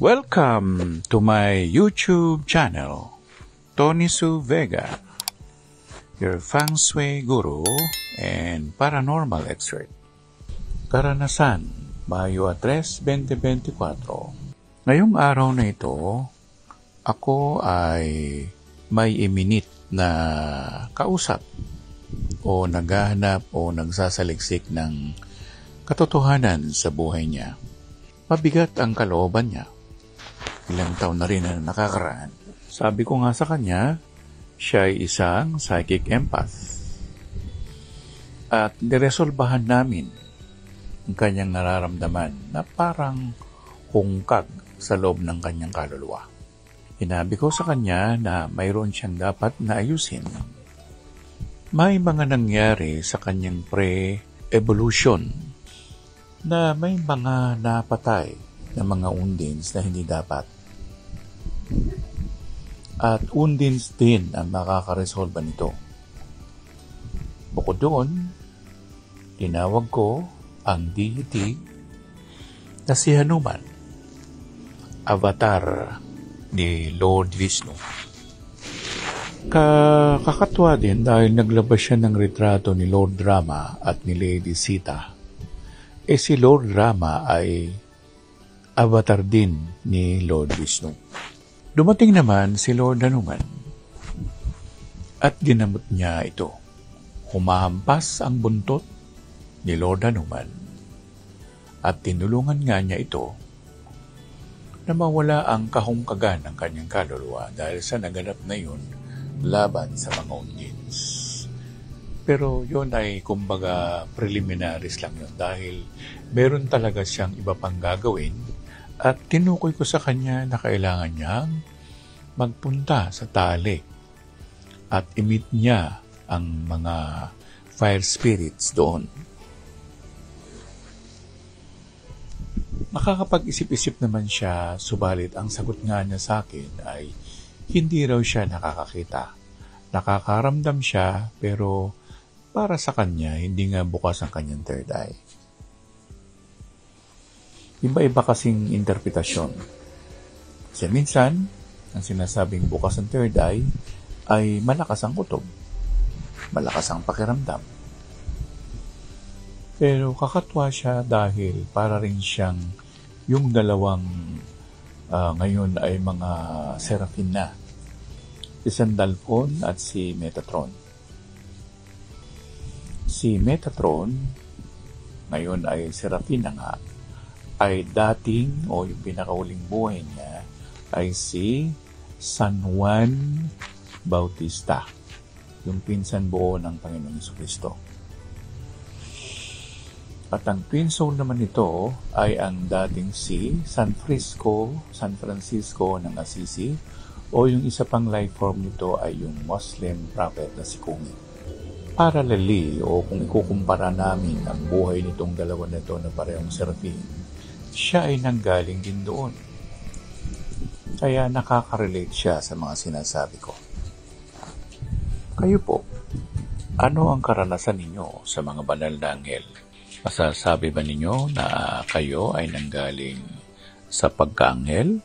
Welcome to my YouTube channel, Tony Su Vega, your feng shui guru and paranormal expert. Karanasan, Mayo 3, 2024. Ngayong araw na ito, ako ay may iminit na kausap o naghahanap o nagsasaliksik ng katotohanan sa buhay niya. Mabigat ang kalooban niya. Ilang taon na rin na nakakaraan. Sabi ko nga sa kanya, siya ay isang psychic empath. At niresolbahan namin ang kanyang nararamdaman na parang hungkag sa loob ng kanyang kaluluwa. Hinabi ko sa kanya na mayroon siyang dapat na ayusin. May mga nangyari sa kanyang pre-evolution na may mga napatay na mga undins na hindi dapat. At undins din ang makakaresolba nito. Bukod doon, tinawag ko ang deity na si Hanuman, avatar ni Lord Vishnu. Kakatwa din dahil naglabas siya ng retrato ni Lord Rama at ni Lady Sita. Si Lord Rama ay avatar din ni Lord Vishnu. Dumating naman si Lord Hanuman at ginamot niya ito. Humahampas ang buntot ni Lord Hanuman at tinulungan nga niya ito na mawala ang kahungkagan ng kanyang kaluluwa dahil sa naganap na yun laban sa mga undins. Pero yun ay kumbaga preliminaries lang yun dahil meron talaga siyang iba pang gagawin at tinukoy ko sa kanya na kailangan niyang magpunta sa tali at i-meet niya ang mga fire spirits doon. Nakakapag-isip-isip naman siya, subalit ang sagot nga niya sa akin ay hindi raw siya nakakakita. Nakakaramdam siya pero para sa kanya hindi nga bukas ang kanyang third eye. Iba-iba kasing interpretasyon. Kasi minsan, ang sinasabing bukas ang third eye ay malakas ang kutob, malakas ang pakiramdam. Pero kakatwa siya dahil para rin siyang yung dalawang ngayon ay mga Seraphim na. Si Sandalphon at si Metatron. Si Metatron, ngayon ay Seraphim na nga, ay dating o yung pinakauling buhay niya ay si San Juan Bautista, yung pinsan buo ng Panginoong Jesucristo. At ang twin soul naman nito ay ang dating si San Francisco ng Assisi o yung isa pang life form nito ay yung Muslim prophet na si Kumi. Parallelly o kung ikukumpara namin ang buhay nitong dalawa na ito na parehong Seraphim, siya ay nanggaling din doon. Kaya nakaka-relate siya sa mga sinasabi ko. Kayo po, ano ang karanasan ninyo sa mga banal na anghel? Masasabi ba ninyo na kayo ay nanggaling sa pagka-anghel